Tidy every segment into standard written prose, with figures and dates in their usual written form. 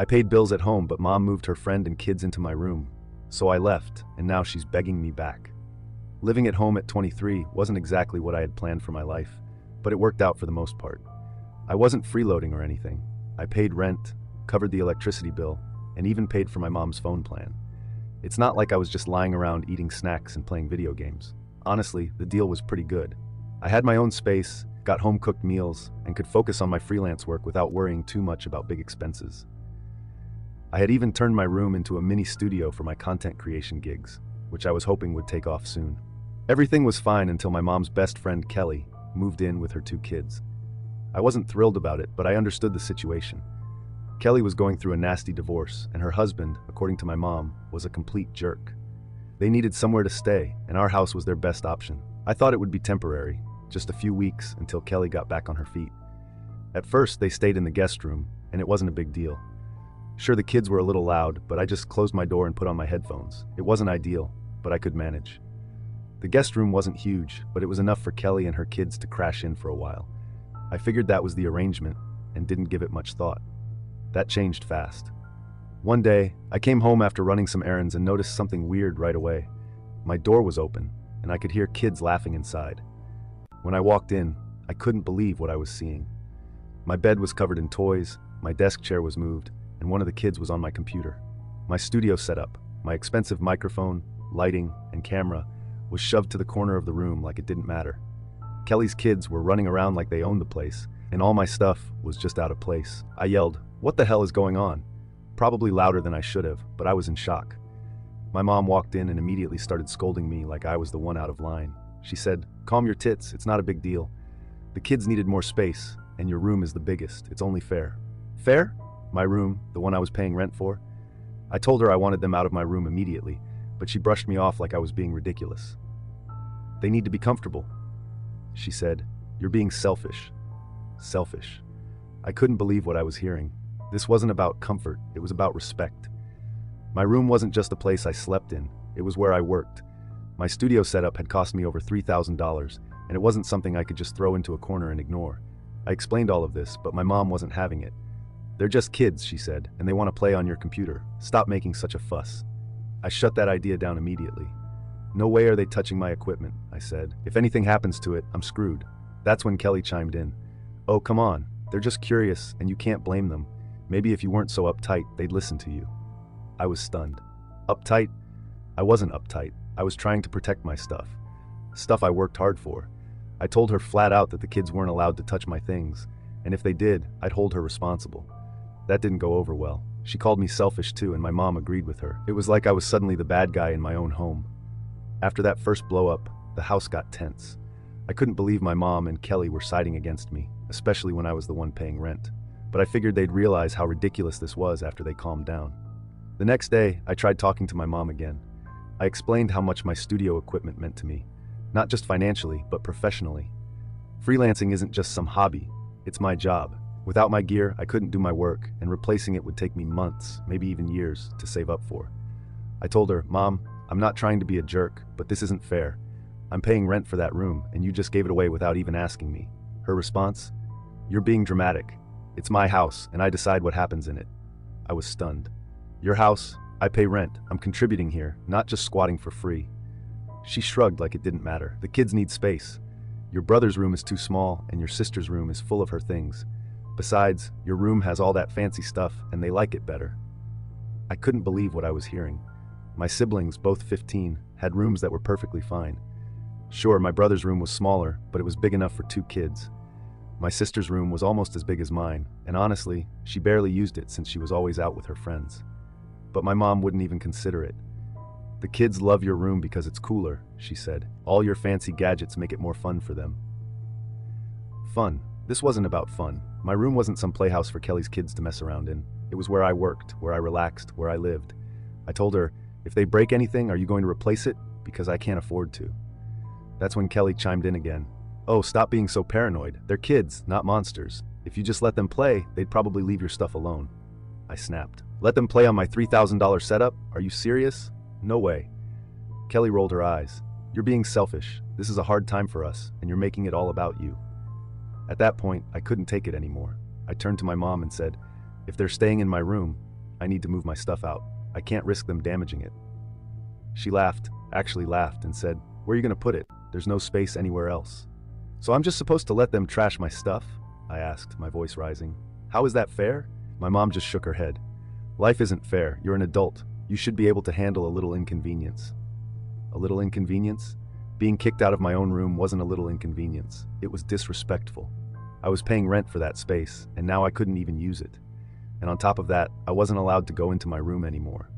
I paid bills at home, but mom moved her friend and kids into my room. So I left, and now she's begging me back. Living at home at 23 wasn't exactly what I had planned for my life, but it worked out for the most part. I wasn't freeloading or anything. I paid rent, covered the electricity bill, and even paid for my mom's phone plan. It's not like I was just lying around eating snacks and playing video games. Honestly, the deal was pretty good. I had my own space, got home-cooked meals, and could focus on my freelance work without worrying too much about big expenses. I had even turned my room into a mini studio for my content creation gigs, which I was hoping would take off soon. Everything was fine until my mom's best friend, Kelly, moved in with her 2 kids. I wasn't thrilled about it, but I understood the situation. Kelly was going through a nasty divorce, and her husband, according to my mom, was a complete jerk. They needed somewhere to stay, and our house was their best option. I thought it would be temporary, just a few weeks until Kelly got back on her feet. At first, they stayed in the guest room, and it wasn't a big deal. Sure, the kids were a little loud, but I just closed my door and put on my headphones. It wasn't ideal, but I could manage. The guest room wasn't huge, but it was enough for Kelly and her kids to crash in for a while. I figured that was the arrangement and didn't give it much thought. That changed fast. One day, I came home after running some errands and noticed something weird right away. My door was open, and I could hear kids laughing inside. When I walked in, I couldn't believe what I was seeing. My bed was covered in toys, my desk chair was moved, and one of the kids was on my computer. My studio setup, my expensive microphone, lighting, and camera was shoved to the corner of the room like it didn't matter. Kelly's kids were running around like they owned the place, and all my stuff was just out of place. I yelled, "What the hell is going on?" Probably louder than I should have, but I was in shock. My mom walked in and immediately started scolding me like I was the one out of line. She said, "Calm your tits, it's not a big deal. The kids needed more space, and your room is the biggest. It's only fair." Fair? My room, the one I was paying rent for? I told her I wanted them out of my room immediately, but she brushed me off like I was being ridiculous. "They need to be comfortable," she said. "You're being selfish." Selfish. I couldn't believe what I was hearing. This wasn't about comfort, it was about respect. My room wasn't just a place I slept in, it was where I worked. My studio setup had cost me over $3,000, and it wasn't something I could just throw into a corner and ignore. I explained all of this, but my mom wasn't having it. "They're just kids," she said, "and they want to play on your computer. Stop making such a fuss." I shut that idea down immediately. "No way are they touching my equipment," I said. "If anything happens to it, I'm screwed." That's when Kelly chimed in. "Oh, come on. They're just curious, and you can't blame them. Maybe if you weren't so uptight, they'd listen to you." I was stunned. Uptight? I wasn't uptight. I was trying to protect my stuff. Stuff I worked hard for. I told her flat out that the kids weren't allowed to touch my things, and if they did, I'd hold her responsible. That didn't go over well. She called me selfish too, and my mom agreed with her. It was like I was suddenly the bad guy in my own home. After that first blow-up, the house got tense. I couldn't believe my mom and Kelly were siding against me, especially when I was the one paying rent. But I figured they'd realize how ridiculous this was after they calmed down. The next day, I tried talking to my mom again. I explained how much my studio equipment meant to me, not just financially, but professionally. Freelancing isn't just some hobby, it's my job. Without my gear, I couldn't do my work, and replacing it would take me months, maybe even years, to save up for. I told her, "Mom, I'm not trying to be a jerk, but this isn't fair. I'm paying rent for that room, and you just gave it away without even asking me." Her response? "You're being dramatic. It's my house, and I decide what happens in it." I was stunned. "Your house, I pay rent. I'm contributing here, not just squatting for free." She shrugged like it didn't matter. "The kids need space. Your brother's room is too small, and your sister's room is full of her things. Besides, your room has all that fancy stuff, and they like it better." I couldn't believe what I was hearing. My siblings, both 15, had rooms that were perfectly fine. Sure, my brother's room was smaller, but it was big enough for 2 kids. My sister's room was almost as big as mine, and honestly, she barely used it since she was always out with her friends. But my mom wouldn't even consider it. "The kids love your room because it's cooler," she said. "All your fancy gadgets make it more fun for them." Fun. This wasn't about fun. My room wasn't some playhouse for Kelly's kids to mess around in. It was where I worked, where I relaxed, where I lived. I told her, "If they break anything, are you going to replace it? Because I can't afford to." That's when Kelly chimed in again. "Oh, stop being so paranoid. They're kids, not monsters. If you just let them play, they'd probably leave your stuff alone." I snapped. "Let them play on my $3,000 setup? Are you serious? No way." Kelly rolled her eyes. "You're being selfish. This is a hard time for us, and you're making it all about you." At that point, I couldn't take it anymore. I turned to my mom and said, "If they're staying in my room, I need to move my stuff out. I can't risk them damaging it. She laughed, actually laughed, and said, "Where are you going to put it? There's no space anywhere else." "So I'm just supposed to let them trash my stuff?" I asked, my voice rising. "How is that fair?" My mom just shook her head. "Life isn't fair. You're an adult. You should be able to handle a little inconvenience." A little inconvenience? Being kicked out of my own room wasn't a little inconvenience. It was disrespectful. I was paying rent for that space, and now I couldn't even use it. And on top of that, I wasn't allowed to go into my room anymore.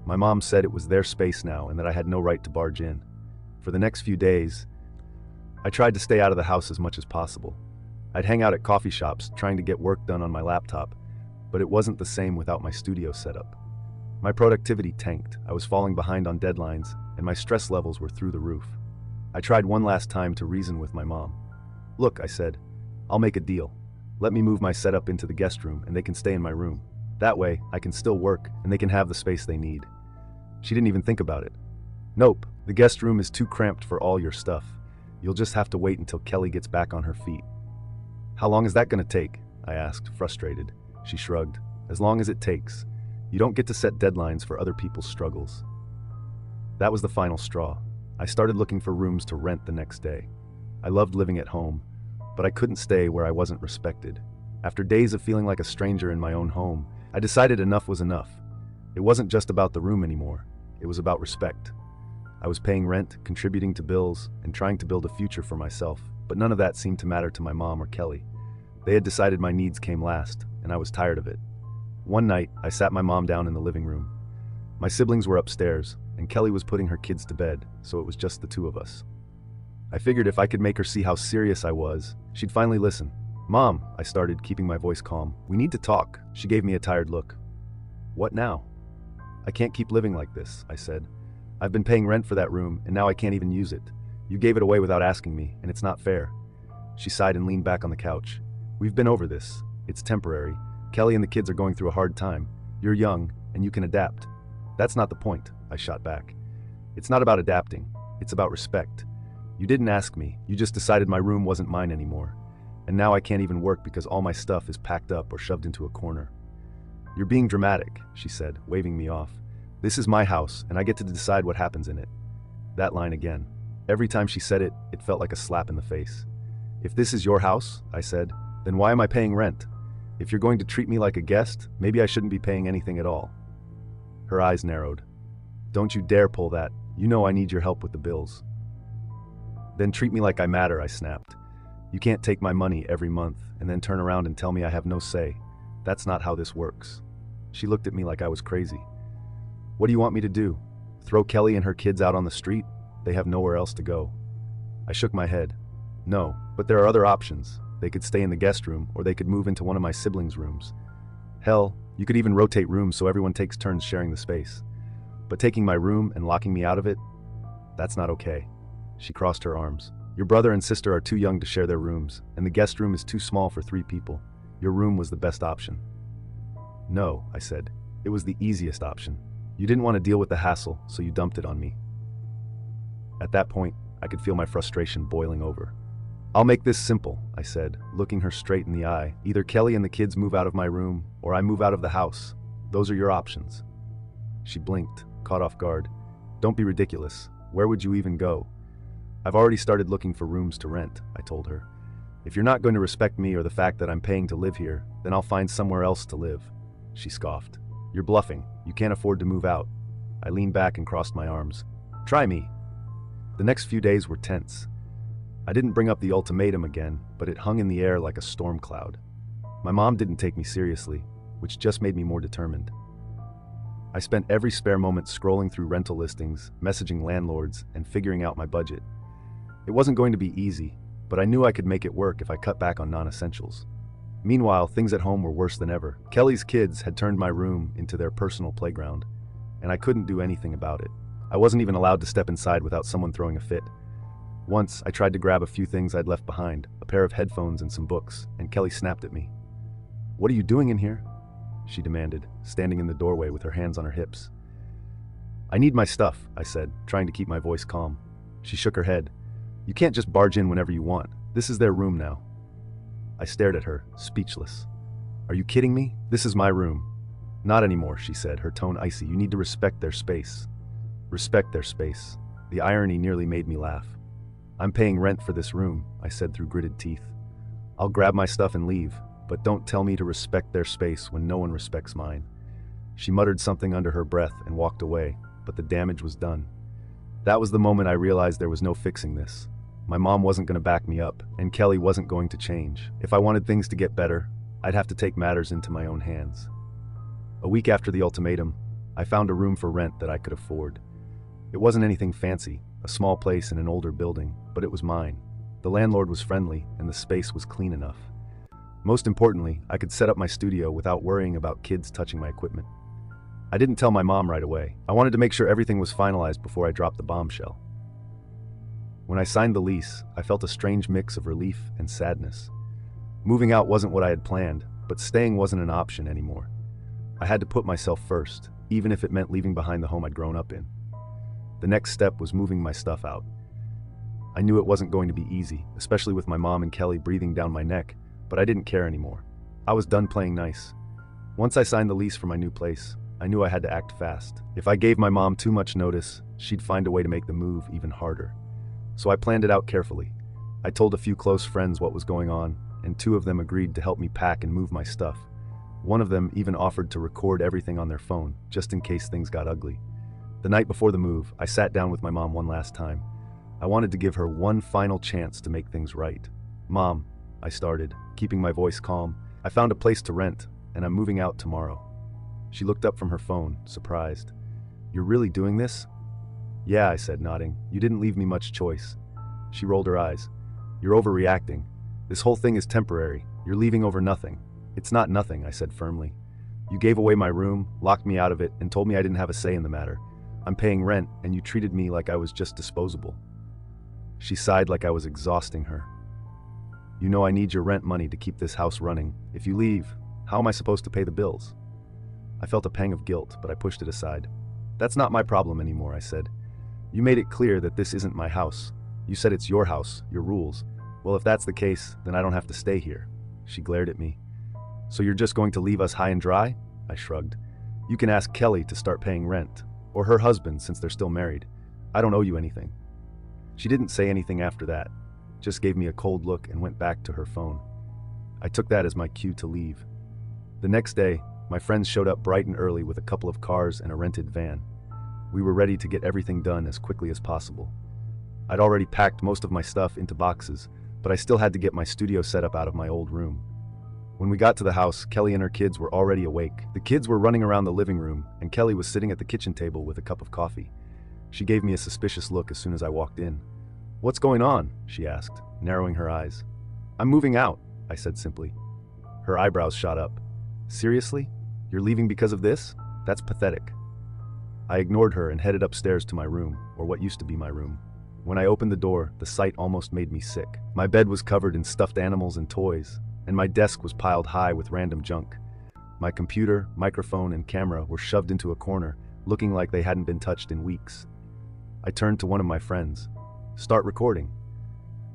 My mom said it was their space now and that I had no right to barge in. For the next few days, I tried to stay out of the house as much as possible. I'd hang out at coffee shops trying to get work done on my laptop, but it wasn't the same without my studio setup. My productivity tanked, I was falling behind on deadlines, and my stress levels were through the roof. I tried one last time to reason with my mom. "Look," I said, "I'll make a deal. Let me move my setup into the guest room and they can stay in my room. That way, I can still work and they can have the space they need." She didn't even think about it. "Nope, the guest room is too cramped for all your stuff. You'll just have to wait until Kelly gets back on her feet." "How long is that going to take?" I asked, frustrated. She shrugged. "As long as it takes. You don't get to set deadlines for other people's struggles." That was the final straw. I started looking for rooms to rent the next day. I loved living at home, but I couldn't stay where I wasn't respected. After days of feeling like a stranger in my own home, I decided enough was enough. It wasn't just about the room anymore. It was about respect. I was paying rent, contributing to bills, and trying to build a future for myself, but none of that seemed to matter to my mom or Kelly. They had decided my needs came last, and I was tired of it. One night, I sat my mom down in the living room. My siblings were upstairs, and Kelly was putting her kids to bed, so it was just the two of us. I figured if I could make her see how serious I was, she'd finally listen. "Mom," I started, keeping my voice calm, "we need to talk." She gave me a tired look. "What now?" "I can't keep living like this," I said. "I've been paying rent for that room, and now I can't even use it. You gave it away without asking me, and it's not fair." She sighed and leaned back on the couch. "We've been over this. It's temporary. Kelly and the kids are going through a hard time. You're young, and you can adapt." "That's not the point," I shot back. "It's not about adapting. It's about respect. You didn't ask me. You just decided my room wasn't mine anymore. And now I can't even work because all my stuff is packed up or shoved into a corner." "You're being dramatic," she said, waving me off. "This is my house, and I get to decide what happens in it." That line again. Every time she said it, it felt like a slap in the face. "If this is your house," I said, "then why am I paying rent? If you're going to treat me like a guest, maybe I shouldn't be paying anything at all." Her eyes narrowed. "Don't you dare pull that. You know I need your help with the bills." "Then treat me like I matter," I snapped. "You can't take my money every month and then turn around and tell me I have no say. That's not how this works." She looked at me like I was crazy. "What do you want me to do? Throw Kelly and her kids out on the street? They have nowhere else to go." I shook my head. "No, but there are other options. They could stay in the guest room, or they could move into one of my siblings' rooms. Hell, you could even rotate rooms so everyone takes turns sharing the space. But taking my room and locking me out of it? That's not okay." She crossed her arms. "Your brother and sister are too young to share their rooms, and the guest room is too small for 3 people. Your room was the best option." "No," I said. "It was the easiest option. You didn't want to deal with the hassle, so you dumped it on me." At that point, I could feel my frustration boiling over. "I'll make this simple," I said, looking her straight in the eye. "Either Kelly and the kids move out of my room, or I move out of the house. Those are your options." She blinked, caught off guard. "Don't be ridiculous. Where would you even go?" "I've already started looking for rooms to rent," I told her. "If you're not going to respect me or the fact that I'm paying to live here, then I'll find somewhere else to live." She scoffed. "You're bluffing. You can't afford to move out." I leaned back and crossed my arms. "Try me." The next few days were tense. I didn't bring up the ultimatum again, but it hung in the air like a storm cloud. My mom didn't take me seriously, which just made me more determined. I spent every spare moment scrolling through rental listings, messaging landlords, and figuring out my budget. It wasn't going to be easy, but I knew I could make it work if I cut back on non-essentials. Meanwhile, things at home were worse than ever. Kelly's kids had turned my room into their personal playground, and I couldn't do anything about it. I wasn't even allowed to step inside without someone throwing a fit. Once, I tried to grab a few things I'd left behind, a pair of headphones and some books, and Kelly snapped at me. "What are you doing in here?" she demanded, standing in the doorway with her hands on her hips. "I need my stuff," I said, trying to keep my voice calm. She shook her head. "You can't just barge in whenever you want. This is their room now." I stared at her, speechless. "Are you kidding me? This is my room." Not anymore, she said, her tone icy. You need to respect their space. Respect their space. The irony nearly made me laugh. I'm paying rent for this room, I said through gritted teeth. I'll grab my stuff and leave, but don't tell me to respect their space when no one respects mine. She muttered something under her breath and walked away, but the damage was done. That was the moment I realized there was no fixing this. My mom wasn't going to back me up, and Kelly wasn't going to change. If I wanted things to get better, I'd have to take matters into my own hands. A week after the ultimatum, I found a room for rent that I could afford. It wasn't anything fancy, a small place in an older building, but it was mine. The landlord was friendly, and the space was clean enough. Most importantly, I could set up my studio without worrying about kids touching my equipment. I didn't tell my mom right away. I wanted to make sure everything was finalized before I dropped the bombshell. When I signed the lease, I felt a strange mix of relief and sadness. Moving out wasn't what I had planned, but staying wasn't an option anymore. I had to put myself first, even if it meant leaving behind the home I'd grown up in. The next step was moving my stuff out. I knew it wasn't going to be easy, especially with my mom and Kelly breathing down my neck, but I didn't care anymore. I was done playing nice. Once I signed the lease for my new place, I knew I had to act fast. If I gave my mom too much notice, she'd find a way to make the move even harder. So I planned it out carefully. I told a few close friends what was going on, and 2 of them agreed to help me pack and move my stuff. One of them even offered to record everything on their phone, just in case things got ugly. The night before the move, I sat down with my mom one last time. I wanted to give her one final chance to make things right. Mom, I started, keeping my voice calm. I found a place to rent, and I'm moving out tomorrow. She looked up from her phone, surprised. You're really doing this? Yeah, I said, nodding. You didn't leave me much choice. She rolled her eyes. You're overreacting. This whole thing is temporary. You're leaving over nothing. It's not nothing, I said firmly. You gave away my room, locked me out of it, and told me I didn't have a say in the matter. I'm paying rent, and you treated me like I was just disposable. She sighed like I was exhausting her. You know I need your rent money to keep this house running. If you leave, how am I supposed to pay the bills? I felt a pang of guilt, but I pushed it aside. That's not my problem anymore, I said. You made it clear that this isn't my house. You said it's your house, your rules. Well, if that's the case, then I don't have to stay here. She glared at me. So you're just going to leave us high and dry? I shrugged. You can ask Kelly to start paying rent, or her husband since they're still married. I don't owe you anything. She didn't say anything after that, just gave me a cold look and went back to her phone. I took that as my cue to leave. The next day, my friends showed up bright and early with a couple of cars and a rented van. We were ready to get everything done as quickly as possible. I'd already packed most of my stuff into boxes, but I still had to get my studio set up out of my old room. When we got to the house, Kelly and her kids were already awake. The kids were running around the living room, and Kelly was sitting at the kitchen table with a cup of coffee. She gave me a suspicious look as soon as I walked in. What's going on? She asked, narrowing her eyes. I'm moving out, I said simply. Her eyebrows shot up. Seriously? You're leaving because of this? That's pathetic. I ignored her and headed upstairs to my room, or what used to be my room. When I opened the door, the sight almost made me sick. My bed was covered in stuffed animals and toys, and my desk was piled high with random junk. My computer, microphone, and camera were shoved into a corner, looking like they hadn't been touched in weeks. I turned to one of my friends. Start recording.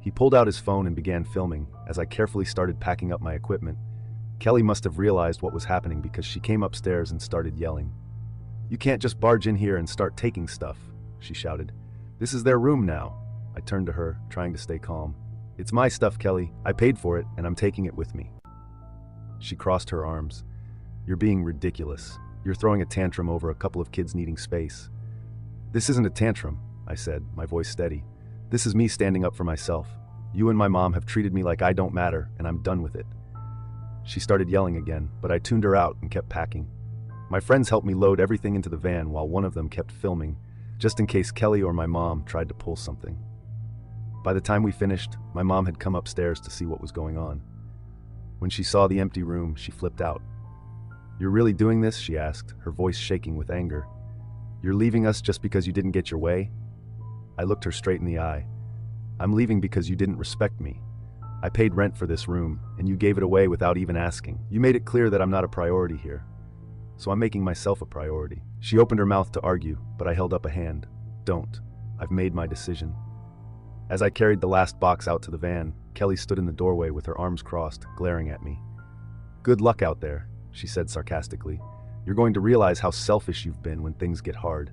He pulled out his phone and began filming as I carefully started packing up my equipment. Kelly must have realized what was happening because she came upstairs and started yelling. You can't just barge in here and start taking stuff, she shouted. This is their room now. I turned to her, trying to stay calm. It's my stuff, Kelly. I paid for it, and I'm taking it with me. She crossed her arms. You're being ridiculous. You're throwing a tantrum over a couple of kids needing space. This isn't a tantrum, I said, my voice steady. This is me standing up for myself. You and my mom have treated me like I don't matter, and I'm done with it. She started yelling again, but I tuned her out and kept packing. My friends helped me load everything into the van while one of them kept filming, just in case Kelly or my mom tried to pull something. By the time we finished, my mom had come upstairs to see what was going on. When she saw the empty room, she flipped out. You're really doing this? She asked, her voice shaking with anger. You're leaving us just because you didn't get your way? I looked her straight in the eye. I'm leaving because you didn't respect me. I paid rent for this room, and you gave it away without even asking. You made it clear that I'm not a priority here. So I'm making myself a priority. She opened her mouth to argue, but I held up a hand. Don't. I've made my decision. As I carried the last box out to the van, Kelly stood in the doorway with her arms crossed, glaring at me. Good luck out there, she said sarcastically. You're going to realize how selfish you've been when things get hard."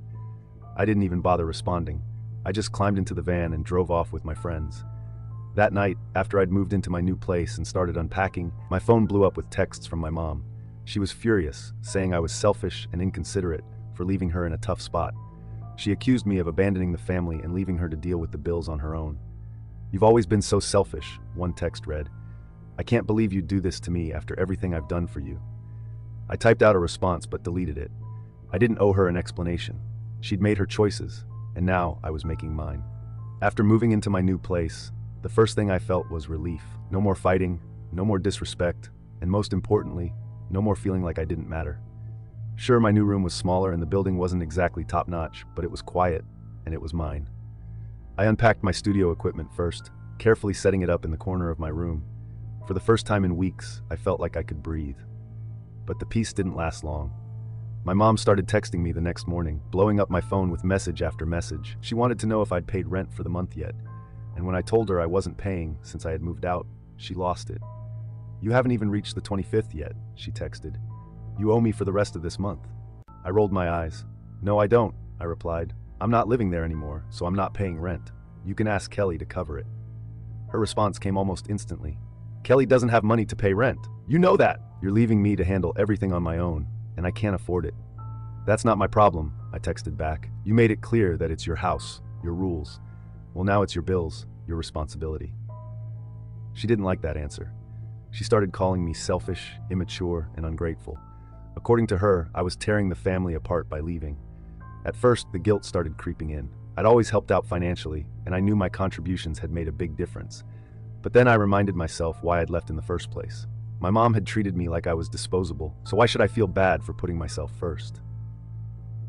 I didn't even bother responding. I just climbed into the van and drove off with my friends. That night, after I'd moved into my new place and started unpacking, my phone blew up with texts from my mom. She was furious, saying I was selfish and inconsiderate for leaving her in a tough spot. She accused me of abandoning the family and leaving her to deal with the bills on her own. "You've always been so selfish," one text read. "I can't believe you'd do this to me after everything I've done for you." I typed out a response but deleted it. I didn't owe her an explanation. She'd made her choices, and now I was making mine. After moving into my new place, the first thing I felt was relief. No more fighting, no more disrespect, and most importantly, no more feeling like I didn't matter. Sure, my new room was smaller and the building wasn't exactly top-notch, but it was quiet, and it was mine. I unpacked my studio equipment first, carefully setting it up in the corner of my room. For the first time in weeks, I felt like I could breathe. But the peace didn't last long. My mom started texting me the next morning, blowing up my phone with message after message. She wanted to know if I'd paid rent for the month yet. And when I told her I wasn't paying since I had moved out, she lost it. "You haven't even reached the 25th yet," she texted. "You owe me for the rest of this month." I rolled my eyes. "No, I don't," I replied. "I'm not living there anymore, so I'm not paying rent. You can ask Kelly to cover it." Her response came almost instantly. "Kelly doesn't have money to pay rent. You know that. You're leaving me to handle everything on my own, and I can't afford it." "That's not my problem," I texted back. "You made it clear that it's your house, your rules. Well, now it's your bills, your responsibility." She didn't like that answer. She started calling me selfish, immature, and ungrateful. According to her, I was tearing the family apart by leaving. At first, the guilt started creeping in. I'd always helped out financially, and I knew my contributions had made a big difference. But then I reminded myself why I'd left in the first place. My mom had treated me like I was disposable, so why should I feel bad for putting myself first?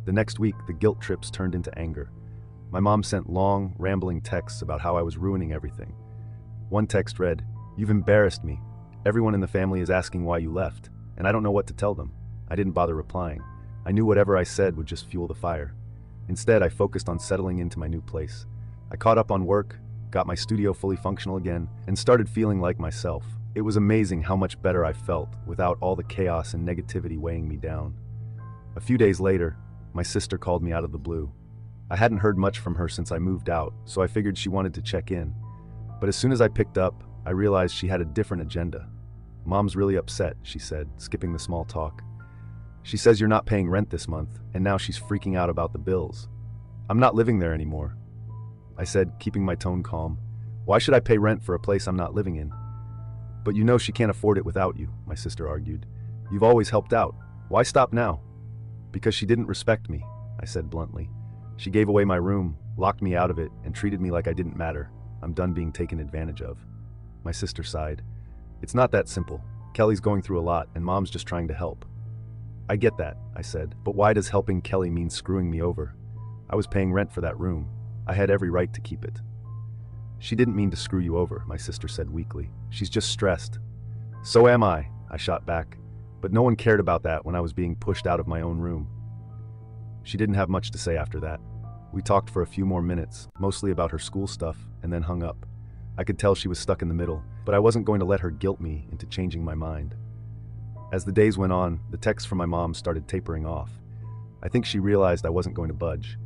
The next week, the guilt trips turned into anger. My mom sent long, rambling texts about how I was ruining everything. One text read, "You've embarrassed me. Everyone in the family is asking why you left, and I don't know what to tell them." I didn't bother replying. I knew whatever I said would just fuel the fire. Instead, I focused on settling into my new place. I caught up on work, got my studio fully functional again, and started feeling like myself. It was amazing how much better I felt without all the chaos and negativity weighing me down. A few days later, my sister called me out of the blue. I hadn't heard much from her since I moved out, so I figured she wanted to check in. But as soon as I picked up, I realized she had a different agenda. "Mom's really upset," she said, skipping the small talk. "She says you're not paying rent this month, and now she's freaking out about the bills." "I'm not living there anymore," I said, keeping my tone calm. "Why should I pay rent for a place I'm not living in?" "But you know she can't afford it without you," my sister argued. "You've always helped out. Why stop now?" "Because she didn't respect me," I said bluntly. "She gave away my room, locked me out of it, and treated me like I didn't matter. I'm done being taken advantage of." My sister sighed. "It's not that simple. Kelly's going through a lot, and Mom's just trying to help." "I get that," I said, "but why does helping Kelly mean screwing me over? I was paying rent for that room. I had every right to keep it." "She didn't mean to screw you over," my sister said weakly. "She's just stressed." "So am I shot back. But no one cared about that when I was being pushed out of my own room." She didn't have much to say after that. We talked for a few more minutes, mostly about her school stuff, and then hung up. I could tell she was stuck in the middle, but I wasn't going to let her guilt me into changing my mind. As the days went on, the texts from my mom started tapering off. I think she realized I wasn't going to budge.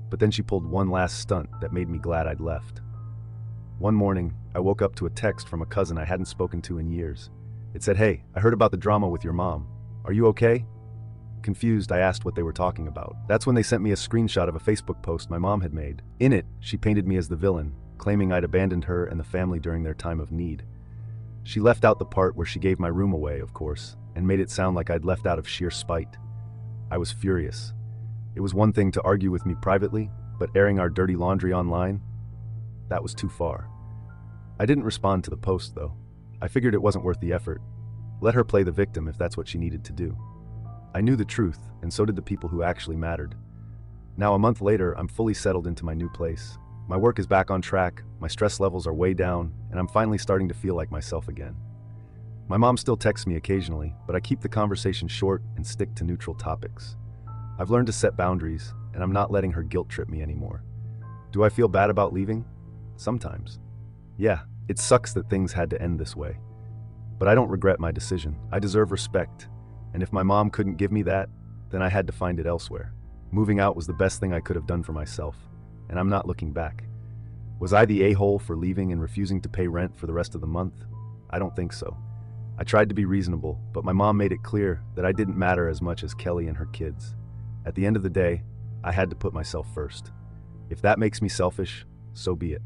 But then she pulled one last stunt that made me glad I'd left. One morning, I woke up to a text from a cousin I hadn't spoken to in years. It said, "Hey, I heard about the drama with your mom. Are you okay?" Confused, I asked what they were talking about. That's when they sent me a screenshot of a Facebook post my mom had made. In it, she painted me as the villain, claiming I'd abandoned her and the family during their time of need. She left out the part where she gave my room away, of course, and made it sound like I'd left out of sheer spite. I was furious. It was one thing to argue with me privately, but airing our dirty laundry online? That was too far. I didn't respond to the post, though. I figured it wasn't worth the effort. Let her play the victim if that's what she needed to do. I knew the truth, and so did the people who actually mattered. Now, a month later, I'm fully settled into my new place. My work is back on track, my stress levels are way down, and I'm finally starting to feel like myself again. My mom still texts me occasionally, but I keep the conversation short and stick to neutral topics. I've learned to set boundaries, and I'm not letting her guilt trip me anymore. Do I feel bad about leaving? Sometimes. Yeah, it sucks that things had to end this way. But I don't regret my decision. I deserve respect, and if my mom couldn't give me that, then I had to find it elsewhere. Moving out was the best thing I could have done for myself, and I'm not looking back. Was I the a-hole for leaving and refusing to pay rent for the rest of the month? I don't think so. I tried to be reasonable, but my mom made it clear that I didn't matter as much as Kelly and her kids. At the end of the day, I had to put myself first. If that makes me selfish, so be it.